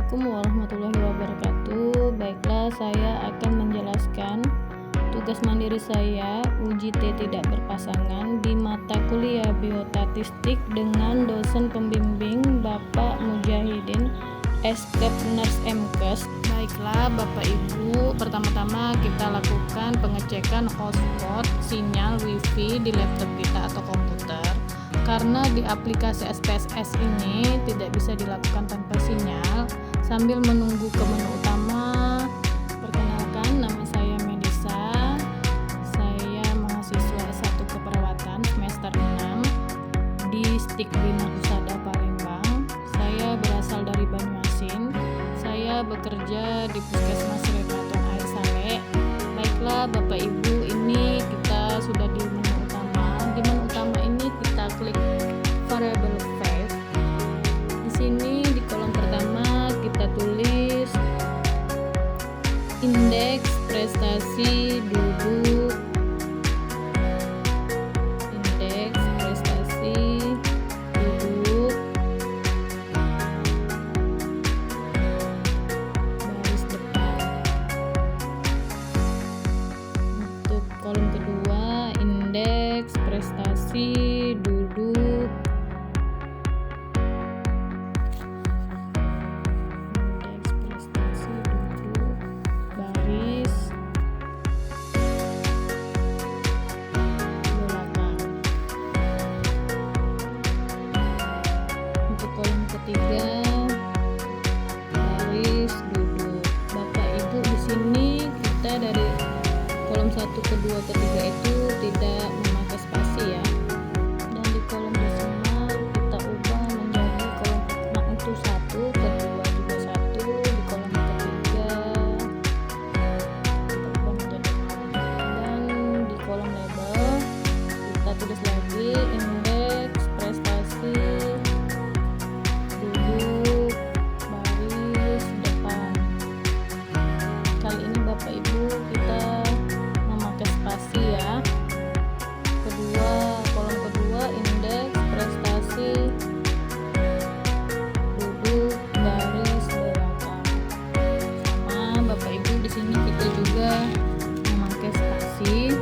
Assalamualaikum warahmatullahi wabarakatuh. Baiklah, saya akan menjelaskan tugas mandiri saya uji T tidak berpasangan di mata kuliah biostatistik dengan dosen pembimbing Bapak Mujahidin Eskep Nurse MKes. Baiklah Bapak Ibu, pertama-tama kita lakukan pengecekan hotspot sinyal wifi di laptop kita atau komputer. Karena di aplikasi SPSS ini tidak bisa dilakukan tanpa sinyal. Sambil menunggu ke menu utama, perkenalkan, nama saya Melisa. Saya mahasiswa S1 Keperawatan semester 6 di STIK Bina Husada Palembang. Saya berasal dari Banyuasin. Saya bekerja di Puskesmas Rematon Air Sale. Baiklah Bapak Ibu, ini kita sudah di menu utama. Di menu utama ini kita klik variable fact. Di sini di kolom pertama kita tulis indeks prestasi duduk, indeks prestasi duduk, baris depan. Untuk kolom kedua, indeks prestasi duduk, indeks prestasi duduk, baris belakang. Untuk kolom ketiga, baris duduk. Bapak Ibu, di sini kita dari kolom 1, kedua, ketiga itu tidak memakai spasi ya. Dan di kolom desimal kita ubah menjadi kolom magnitudo 1, kedua juga 1, di kolom ketiga kita ubah menjadi 0. Dan di kolom label kita tulis lagi indeks prestasi duduk, baris depan. Kali ini Bapak Ibu kita memakai spasi ya. Kolom kedua indeks prestasi duduk, baris belakang. Sama Bapak Ibu, di sini kita juga memakai spasi.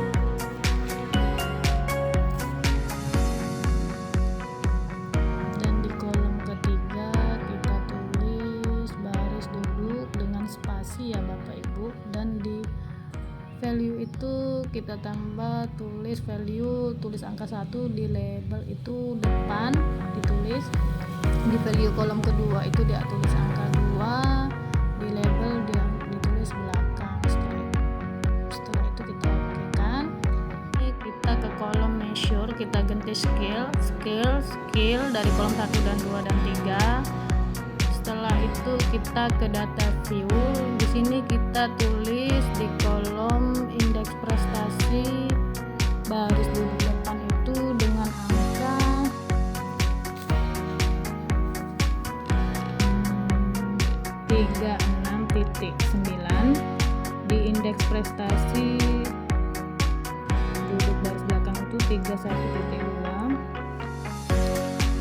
Dan di kolom ketiga kita tulis baris duduk dengan spasi ya Bapak Ibu. Dan di value itu kita tambah tulis value, tulis angka 1, di label itu depan ditulis, di value kolom kedua itu dia tulis angka 2, di label dia ditulis belakang. Setelah itu kita okekan. Kita ke kolom measure, kita ganti skill dari kolom 1 dan 2 dan 3. Setelah itu kita ke data view. Di sini kita tulis di kolom indeks prestasi baris duduk depan itu dengan angka 36.9. Di indeks prestasi duduk baris belakang itu 31.2,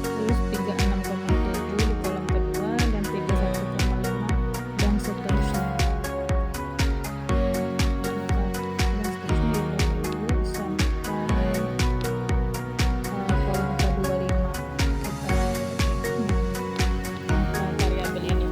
terus 36,7 di kolom kedua dan 31,5 dan seterusnya. Dan seterusnya dulu sampai kolom ke-25 kita angka variabel ini.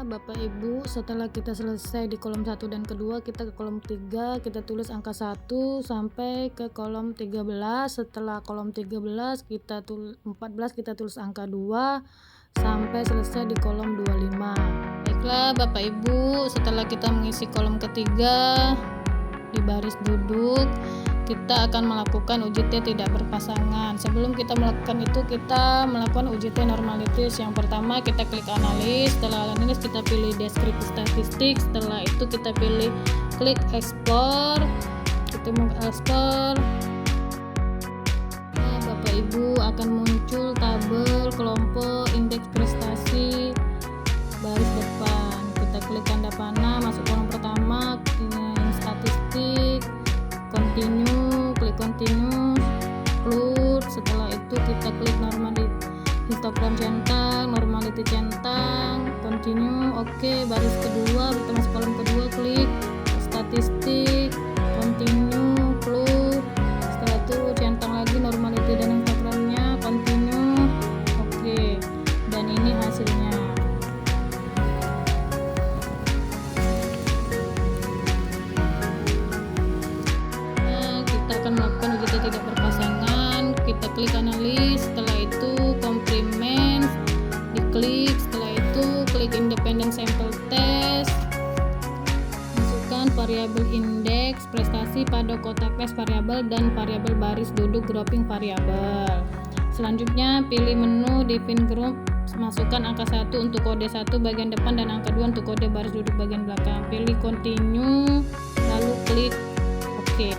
Bapak Ibu, setelah kita selesai di kolom 1 dan kedua, kita ke kolom 3, kita tulis angka 1 sampai ke kolom 13. Setelah kolom 13 kita tulis 14, kita tulis angka 2 sampai selesai di kolom 25. Baiklah Bapak Ibu, setelah kita mengisi kolom ketiga di baris duduk, kita akan melakukan UJT tidak berpasangan. Sebelum kita melakukan itu, kita melakukan UJT normalitis. Yang pertama kita klik analis, setelah analis kita pilih deskripsi statistik, setelah itu kita pilih klik ekspor, kita mengekspor. Bapak Ibu akan muncul tabel kelompok indeks prestasi baris depan. Kita klik tanda panah, masuk kolom pertama, statistik, continue, klik continue, close. Setelah itu kita klik histogram centang, normality centang, continue, oke. Baris kedua, kita masuk kolom kedua, klik statistik, continue, close. Setelah itu centang lagi normality dan histogramnya, continue, oke. Dan ini hasilnya. Melakukan UJT tidak berpasangan, kita klik analis, setelah itu complement, diklik, setelah itu klik independent sample test, masukkan variabel indeks prestasi pada kotak tes variabel dan variabel baris duduk grouping variabel. Selanjutnya pilih menu define group, masukkan angka 1 untuk kode 1 bagian depan dan angka 2 untuk kode baris duduk bagian belakang. Pilih continue, lalu klik OK.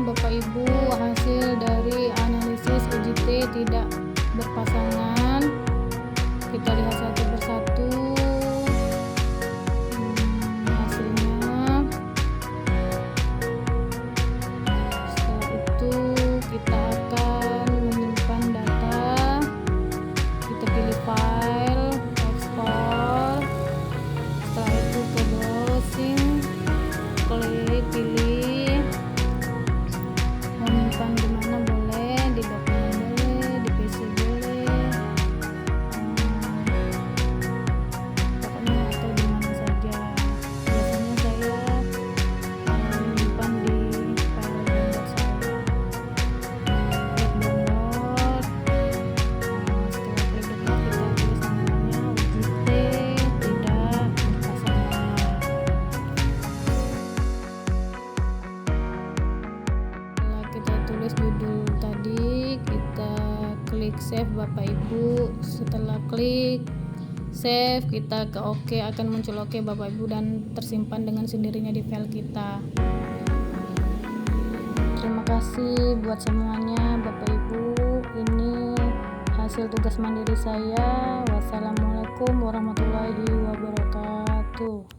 Bapak Ibu, hasil dari analisis UJT tidak berpasangan. Kita lihat satu persatu hasilnya. Setelah itu kita akan menyimpan data. Kita pilih file, ekspor. Setelah itu ke browsing, klik pilih di mana boleh, di dokumen boleh, di PC boleh, pokoknya atau di mana saja. Biasanya saya menyimpan di file download saya. Klik download. Setelah klik download kita tulis namanya UJT tidak berpasangan. Kita tulis judul tadi, kita klik save Bapak Ibu. Setelah klik save, kita ke OK, akan muncul OK Bapak Ibu dan tersimpan dengan sendirinya di file kita. Terima kasih buat semuanya Bapak Ibu. Ini hasil tugas mandiri saya. Wassalamualaikum warahmatullahi wabarakatuh.